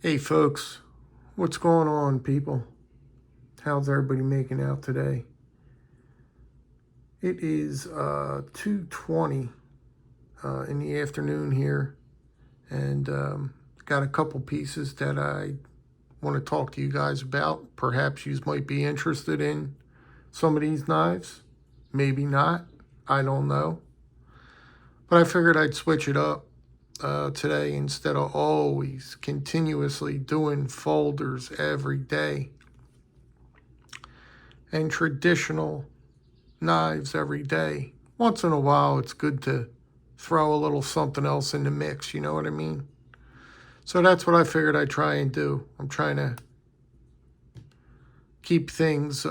Hey folks, what's going on, people? How's everybody making out today? It is 2:20 in the afternoon here, and got a couple pieces that I want to talk to you guys about. Perhaps you might be interested in some of these knives, maybe not. I don't know, but I figured I'd switch it up today instead of always continuously doing folders every day and traditional knives every day. Once in a while, it's good to throw a little something else in the mix, you know what I mean? So that's what I figured I'd try and do. I'm trying to keep things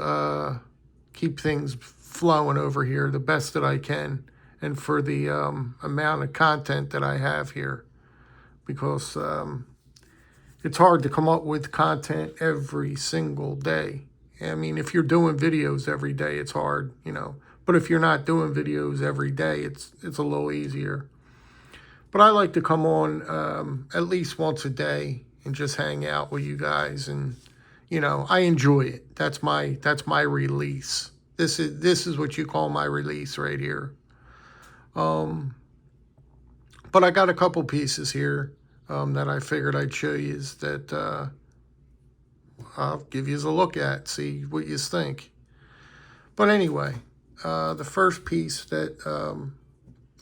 flowing over here the best that I can, and for the amount of content that I have here, because it's hard to come up with content every single day. I mean, if you're doing videos every day, it's hard, you know. But if you're not doing videos every day, it's a little easier. But I like to come on at least once a day and just hang out with you guys, and you know, I enjoy it. That's my release. This is what you call my release right here. But I got a couple pieces here that I figured I'd show you that I'll give you a look at, see what you think. But anyway, the first piece that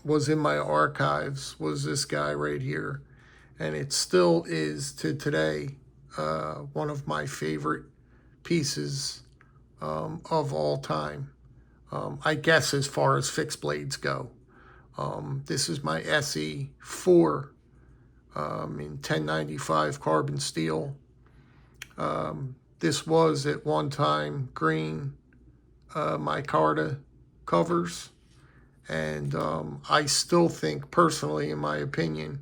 was in my archives was this guy right here. And it still is to today one of my favorite pieces of all time. I guess as far as fixed blades go. This is my SE4 in 1095 carbon steel. This was at one time green micarta covers, and I still think, personally, in my opinion,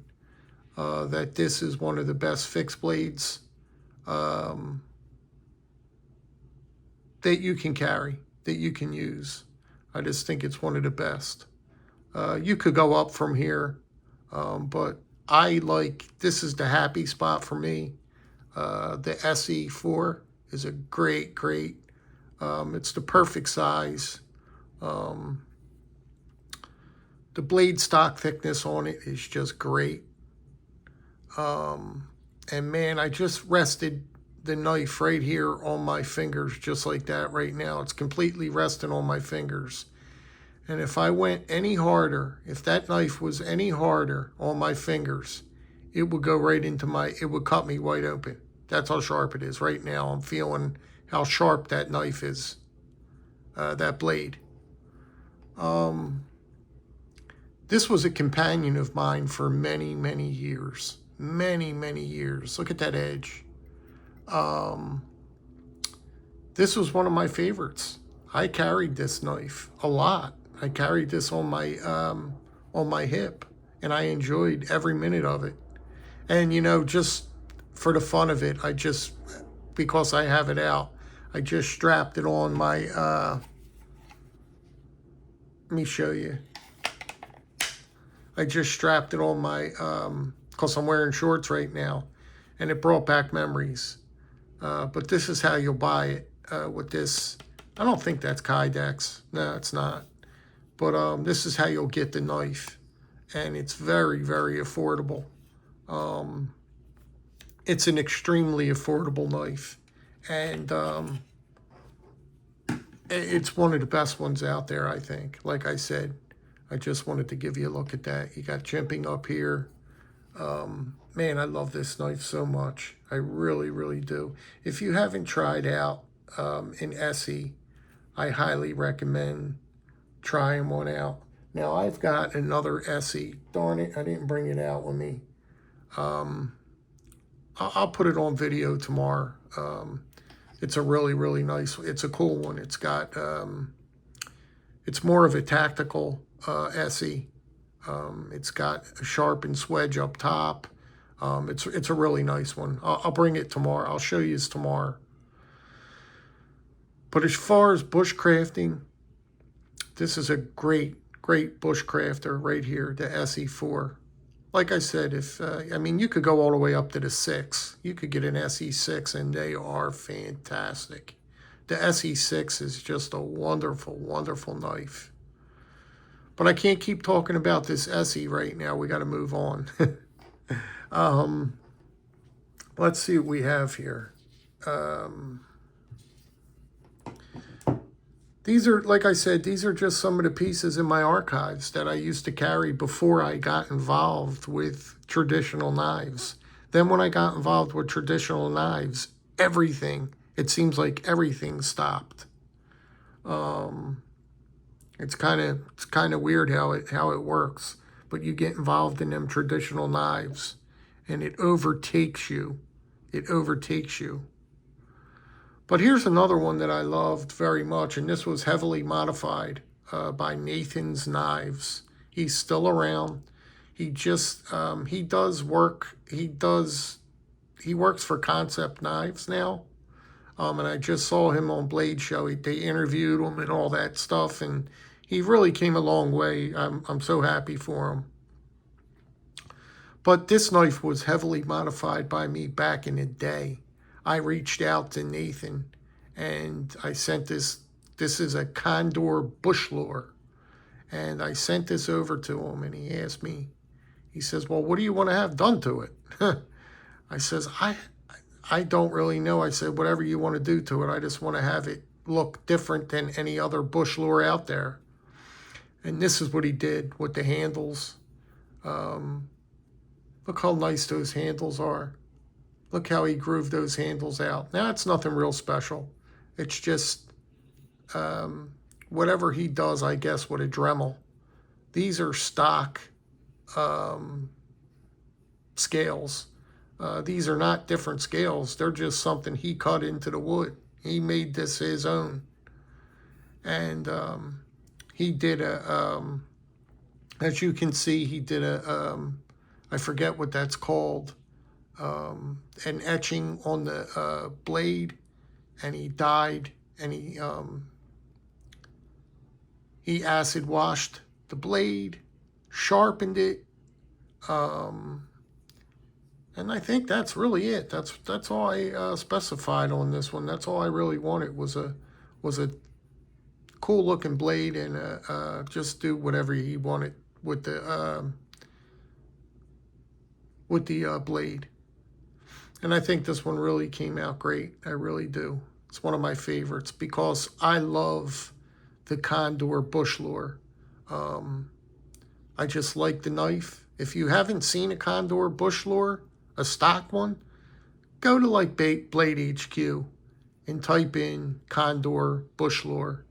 that this is one of the best fixed blades that you can carry, that you can use. I just think it's one of the best. You could go up from here, but this is the happy spot for me. The SE4 is a great, it's the perfect size. The blade stock thickness on it is just great. And man, I just rested the knife right here on my fingers just like that right now. It's completely resting on my fingers. And if I went any harder, if that knife was any harder on my fingers, it would go right into it would cut me wide open. That's how sharp it is right now. I'm feeling how sharp that knife is, that blade. This was a companion of mine for many, many years. Many, many years. Look at that edge. This was one of my favorites. I carried this knife a lot. I carried this on my hip, and I enjoyed every minute of it. And you know, just for the fun of it, because I have it out, I just strapped it on my. Let me show you. I just strapped it on my, because I'm wearing shorts right now, and it brought back memories. But this is how you'll buy it with this. I don't think that's Kydex. No, it's not. But this is how you'll get the knife, and it's very, very affordable. It's an extremely affordable knife, and it's one of the best ones out there, I think. Like I said, I just wanted to give you a look at that. You got jimping up here. Man, I love this knife so much. I really, really do. If you haven't tried out an Essie, I highly recommend trying one out. Now, I've got another Essie. Darn it, I didn't bring it out with me. I'll put it on video tomorrow. It's a really, really nice, it's a cool one. It's got, it's more of a tactical Essie. It's got a sharpened swedge up top. It's a really nice one. I'll bring it tomorrow. I'll show you this tomorrow. But as far as bushcrafting, this is a great bushcrafter right here, the SE4. like I said, if I mean, you could go all the way up to the 6. You could get an SE6, and they are fantastic. The SE6 is just a wonderful, wonderful knife. But I can't keep talking about this SE right now. We got to move on. Let's see what we have here. These are, like I said, these are just some of the pieces in my archives that I used to carry before I got involved with traditional knives. Then when I got involved with traditional knives, everything, it seems like everything stopped. It's kind of weird how it works, but you get involved in them traditional knives and it overtakes you. It overtakes you. But here's another one that I loved very much, and this was heavily modified by Nathan's Knives. He's still around. He just he does work. He works for Concept Knives now. And I just saw him on Blade Show. They interviewed him and all that stuff, and he really came a long way. I'm so happy for him. But this knife was heavily modified by me back in the day. I reached out to Nathan and I sent this. This is a Condor Bush Lure. And I sent this over to him and he asked me, he says, well, what do you want to have done to it? I says, I don't really know. I said, whatever you want to do to it. I just want to have it look different than any other Bush Lure out there. And this is what he did with the handles. Look how nice those handles are. Look how he grooved those handles out. Now, it's nothing real special. It's just whatever he does, I guess, with a Dremel. These are stock scales. These are not different scales. They're just something he cut into the wood. He made this his own. And he did as you can see, he did I forget what that's called, an etching on the blade, and he dyed, and he acid washed the blade, sharpened it, and I think that's really it. That's all I specified on this one. That's all I really wanted was a cool looking blade, and just do whatever he wanted with the blade. And I think this one really came out great. I really do. It's one of my favorites because I love the Condor Bush Lure. I just like the knife. If you haven't seen a Condor Bush Lure, a stock one, go to like Blade HQ and type in Condor Bush Lure,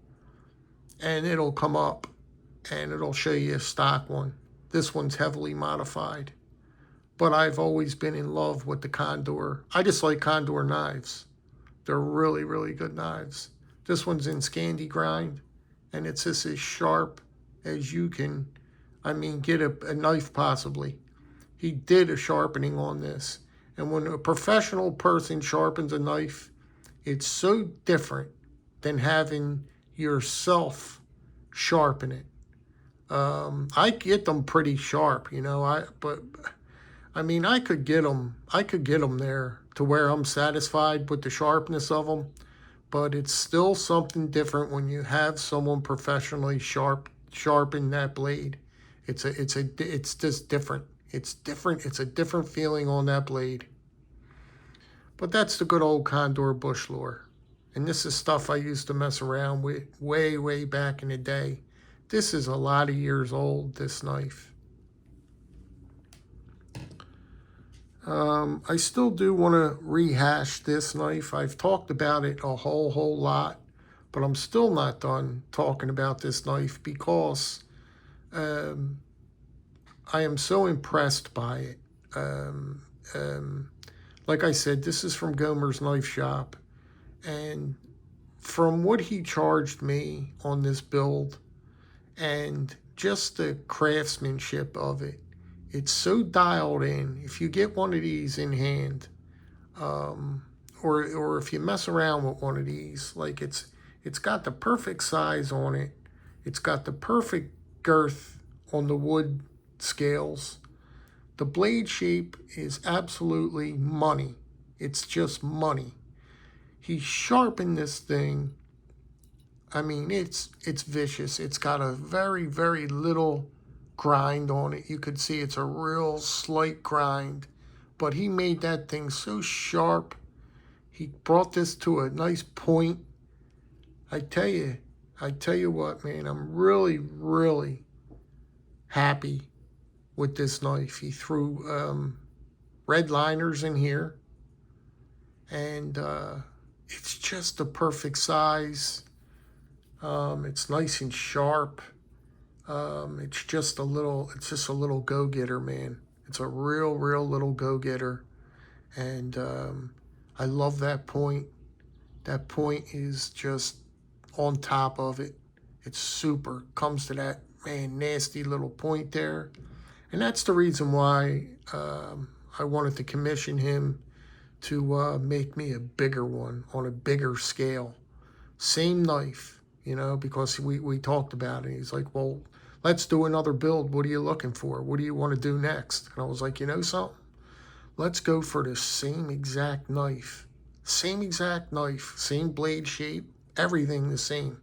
and it'll come up and it'll show you a stock one. This one's heavily modified. But I've always been in love with the Condor. I just like Condor knives. They're really, really good knives. This one's in Scandi grind, and it's just as sharp as you can, get a knife possibly. He did a sharpening on this. And when a professional person sharpens a knife, it's so different than having yourself sharpen it. I get them pretty sharp, but I could get them there to where I'm satisfied with the sharpness of them, but it's still something different when you have someone professionally sharpen that blade. It's just different. It's different. It's a different feeling on that blade. But that's the good old Condor Bush Lure. And this is stuff I used to mess around with way, way back in the day. This is a lot of years old, this knife. I still do want to rehash this knife. I've talked about it a whole lot, but I'm still not done talking about this knife because I am so impressed by it. Like I said, this is from Gomer's Knife Shop, and from what he charged me on this build and just the craftsmanship of it, it's so dialed in. If you get one of these in hand, or if you mess around with one of these, like it's got the perfect size on it. It's got the perfect girth on the wood scales. The blade shape is absolutely money. It's just money. He sharpened this thing. I mean, it's vicious. It's got a very, very little grind on it. You could see it's a real slight grind. But he made that thing so sharp. He brought this to a nice point. I tell you what, man, I'm really, really happy with this knife. He threw red liners in here, and it's just the perfect size. It's nice and sharp. It's just a little go-getter, man. It's a real, real little go-getter, and I love that point. That point is just on top of it. It's super. Comes to that, man, nasty little point there. And that's the reason why I wanted to commission him to make me a bigger one on a bigger scale. Same knife, because we talked about it. He's like, well, let's do another build. What are you looking for? What do you want to do next? And I was like, you know something? Let's go for the same exact knife. Same exact knife, same blade shape, everything the same,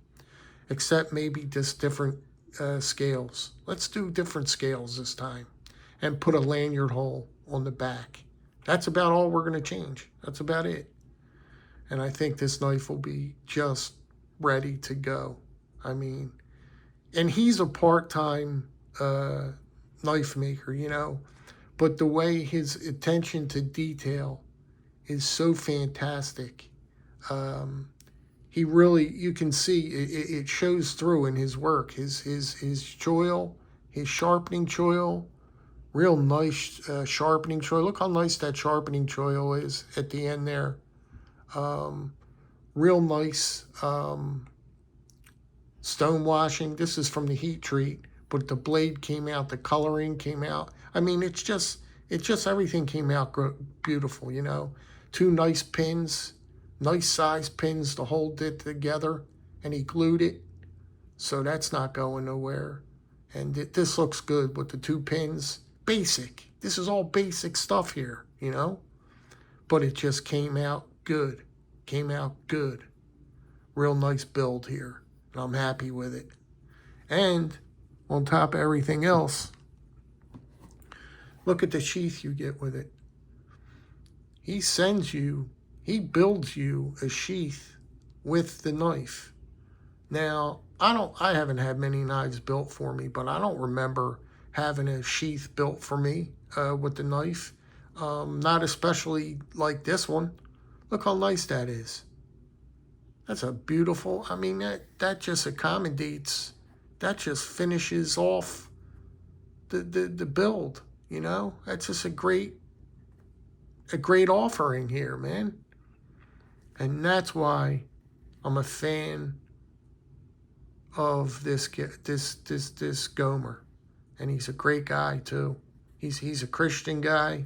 except maybe just different scales. Let's do different scales this time and put a lanyard hole on the back. That's about all we're going to change. That's about it. And I think this knife will be just ready to go. I mean, and he's a part-time knife maker, but the way his attention to detail is so fantastic. He really, you can see it shows through in his work. His choil, his sharpening choil, real nice sharpening choil. Look how nice that sharpening choil is at the end there. Real nice stone washing. This is from the heat treat, but the blade came out, the coloring came out. I mean, it's just everything came out beautiful, 2 nice pins, nice size pins to hold it together, and he glued it, so that's not going nowhere. And this looks good with the 2 pins. Basic. This is all basic stuff here, but it just came out good. Came out good. Real nice build here, and I'm happy with it. And on top of everything else, look at the sheath you get with it. He builds you a sheath with the knife. Now, I haven't had many knives built for me, but I don't remember having a sheath built for me with the knife. Not especially like this one. Look how nice that is. That's a beautiful, I mean, that just accommodates, that just finishes off the build, That's just a great offering here, man. And that's why I'm a fan of this Gomer. And he's a great guy too. He's a Christian guy.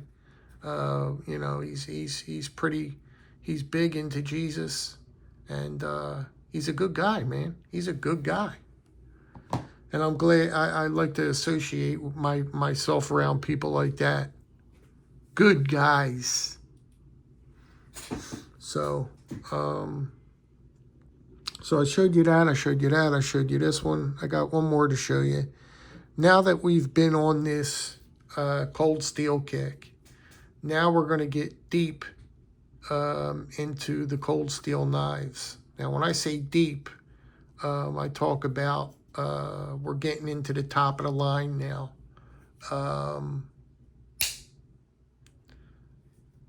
He's big into Jesus, and he's a good guy, man. He's a good guy. And I'm glad I like to associate myself around people like that. Good guys. So I showed you that, I showed you this one. I got one more to show you. Now that we've been on this cold steel kick, now we're going to get deep into the cold steel knives. Now, when I say deep, I talk about we're getting into the top of the line now.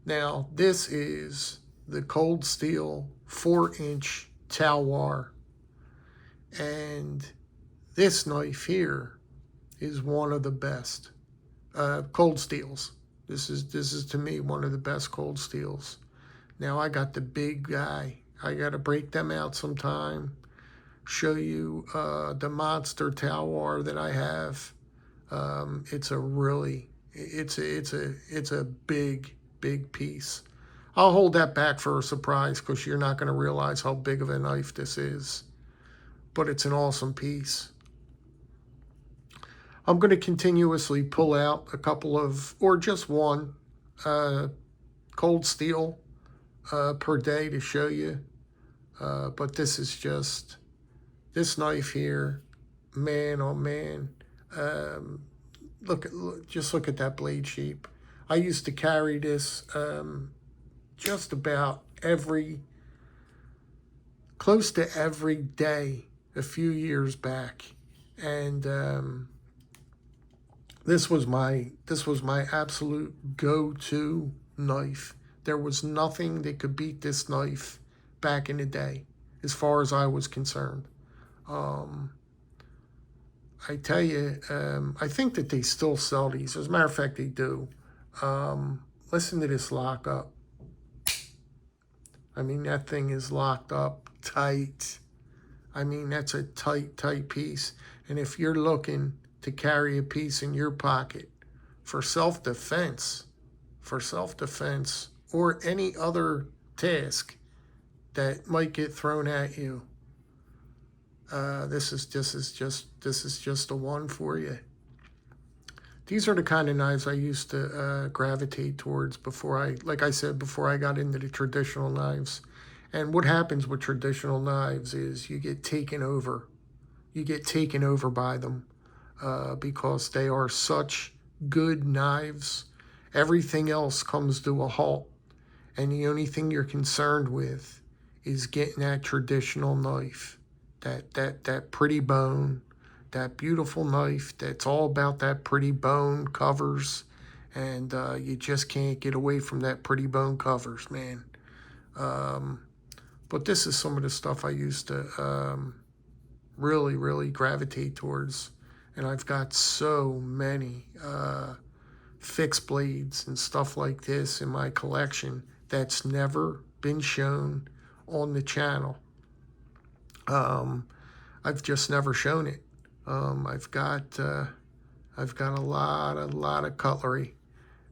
Now, this is the cold steel 4-inch Talwar. And this knife here is one of the best cold steels. This is to me one of the best cold steels. Now I got the big guy. I got to break them out sometime. Show you the monster Talwar that I have. It's a big piece. I'll hold that back for a surprise because you're not going to realize how big of a knife this is. But it's an awesome piece. I'm going to continuously pull out a couple of, or just one, cold steel per day to show you. But this is just, this knife here, man, oh man. Just look at that blade shape. I used to carry this just about close to every day a few years back, and this was my absolute go-to knife. There was nothing that could beat this knife back in the day, as far as I was concerned. I tell you, I think that they still sell these. As a matter of fact, they do. Listen to this lockup. I mean, that thing is locked up tight. I mean, that's a tight, tight piece. And if you're looking to carry a piece in your pocket for self-defense, or any other task that might get thrown at you, this is just the one for you. These are the kind of knives I used to gravitate towards like I said, before I got into the traditional knives. And what happens with traditional knives is you get taken over. You get taken over by them because they are such good knives. Everything else comes to a halt. And the only thing you're concerned with is getting that traditional knife, that pretty bone, that beautiful knife that's all about that pretty bone covers, and you just can't get away from that pretty bone covers, man. But this is some of the stuff I used to really, really gravitate towards, and I've got so many fixed blades and stuff like this in my collection that's never been shown on the channel. I've just never shown it. I've got a lot of cutlery,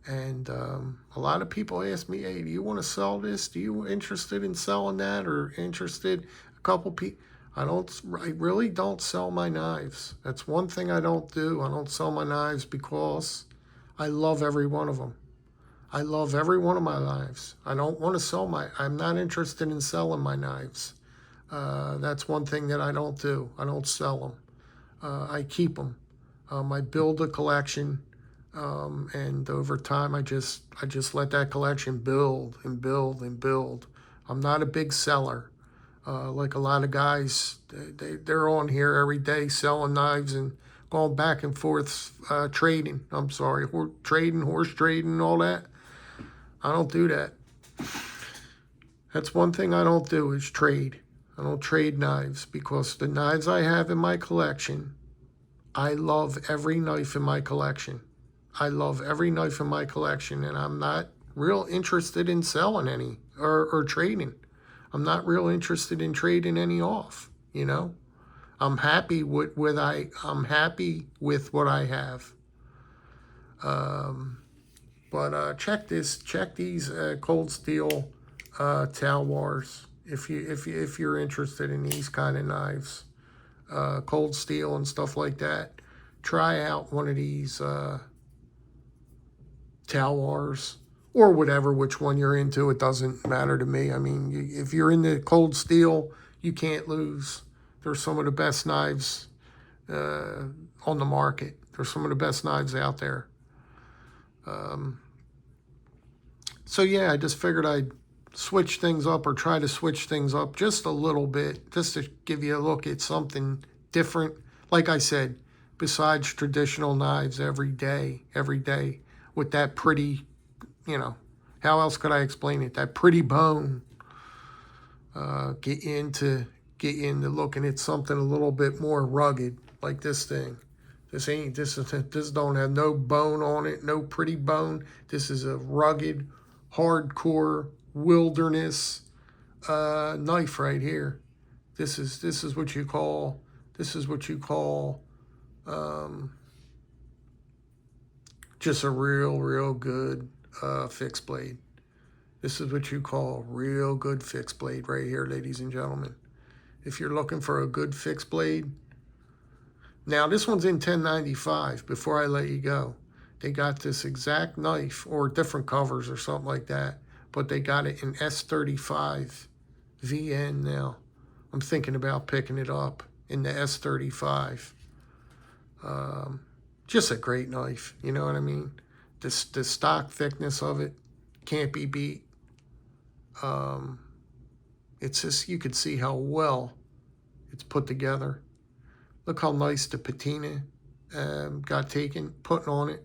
and a lot of people ask me, "Hey, do you want to sell this? Do you interested in selling that, or interested?" A couple people. I really don't sell my knives. That's one thing I don't do. I don't sell my knives because I love every one of them. I love every one of my knives. I don't want to I'm not interested in selling my knives. That's one thing that I don't do. I don't sell them. I keep them. I build a collection, and over time, I just let that collection build and build and build. I'm not a big seller. Like a lot of guys, they're on here every day selling knives and going back and forth trading. I'm sorry, horse trading, all that. I don't do that. That's one thing I don't do is trade. I don't trade knives because the knives I have in my collection, I love every knife in my collection. I love every knife in my collection, and I'm not real interested in selling any or trading. I'm not real interested in trading any off, you know. I'm happy with what I have. But check these cold steel Talwars if you're interested in these kind of knives, cold steel and stuff like that. Try out one of these Talwars or whatever, which one you're into. It doesn't matter to me. I mean, if you're into cold steel, you can't lose. They're some of the best knives on the market. They're some of the best knives out there. So yeah, I just figured I'd switch things up, or try to switch things up just a little bit, just to give you a look at something different. Like I said, besides traditional knives every day, with that pretty, you know, how else could I explain it? That pretty bone. Get into looking at something a little bit more rugged, like this thing. This don't have no bone on it, no pretty bone. This is a rugged, hardcore wilderness knife right here. This is what you call just a real good fixed blade. This is what you call real good fixed blade right here, ladies and gentlemen. If you're looking for a good fixed blade, Now, this one's in 1095 before I let you go. They got this exact knife, or different covers or something like that, but they got it in S35 VN now. I'm thinking about picking it up in the S35. Just a great knife, you know what I mean? The stock thickness of it can't be beat. It's just, you could see how well it's put together. Look how nice the patina got taken, putting on it.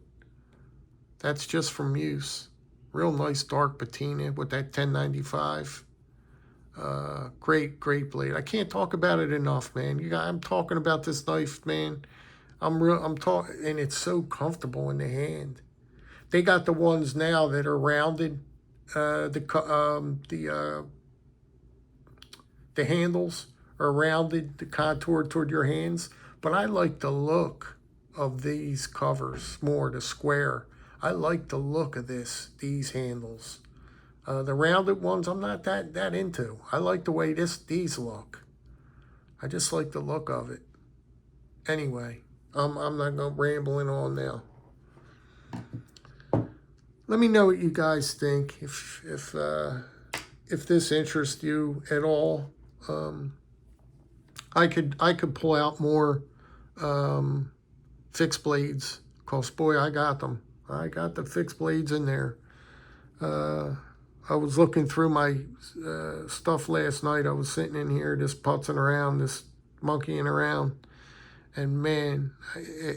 That's just from use. Real nice dark patina with that 1095. Great blade. I can't talk about it enough, man. I'm talking about this knife, man. I'm talking, and it's so comfortable in the hand. They got the ones now that are rounded. The handles are rounded, the contour toward your hands. But I like the look of these covers more, the square. I like the look of these handles. The rounded ones, I'm not that into. I like the way these look. I just like the look of it. Anyway, I'm not going to rambling on now. Let me know what you guys think. If this interests you at all, I could pull out more fixed blades. Cause boy, I got them. I got the fixed blades in there. I was looking through my stuff last night. I was sitting in here just putzing around, just monkeying around. And man,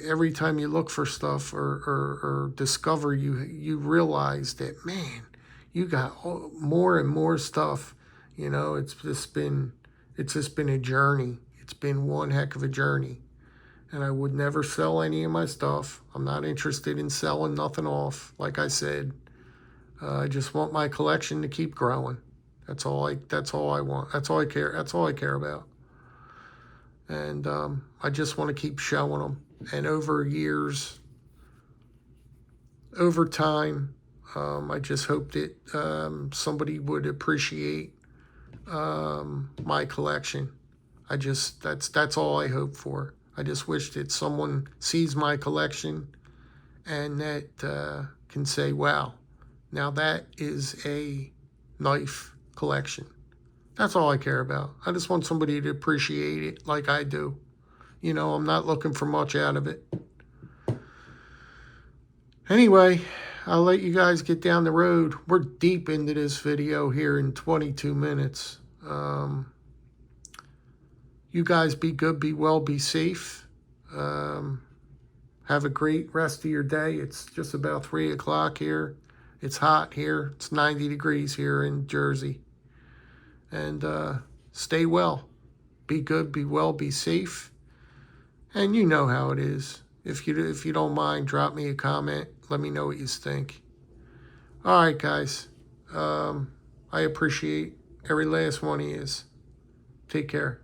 every time you look for stuff or discover, you realize that, man, you got more and more stuff. You know, it's just been a journey. It's been one heck of a journey. And I would never sell any of my stuff. I'm not interested in selling nothing off. Like I said, I just want my collection to keep growing. That's all I want. That's all I care. That's all I care about. And I just want to keep showing them. And over years, over time, I just hope that somebody would appreciate my collection. That's all I hope for. I just wish that someone sees my collection and that can say, wow, now that is a knife collection. That's all I care about. I just want somebody to appreciate it like I do. You know, I'm not looking for much out of it. Anyway, I'll let you guys get down the road. We're deep into this video here in 22 minutes. You guys be good, be well, be safe. Have a great rest of your day. It's just about 3 o'clock here. It's hot here. It's 90 degrees here in Jersey. And stay well. Be good, be well, be safe. And you know how it is. If you don't mind, drop me a comment. Let me know what you think. All right, guys. I appreciate every last one of you. Take care.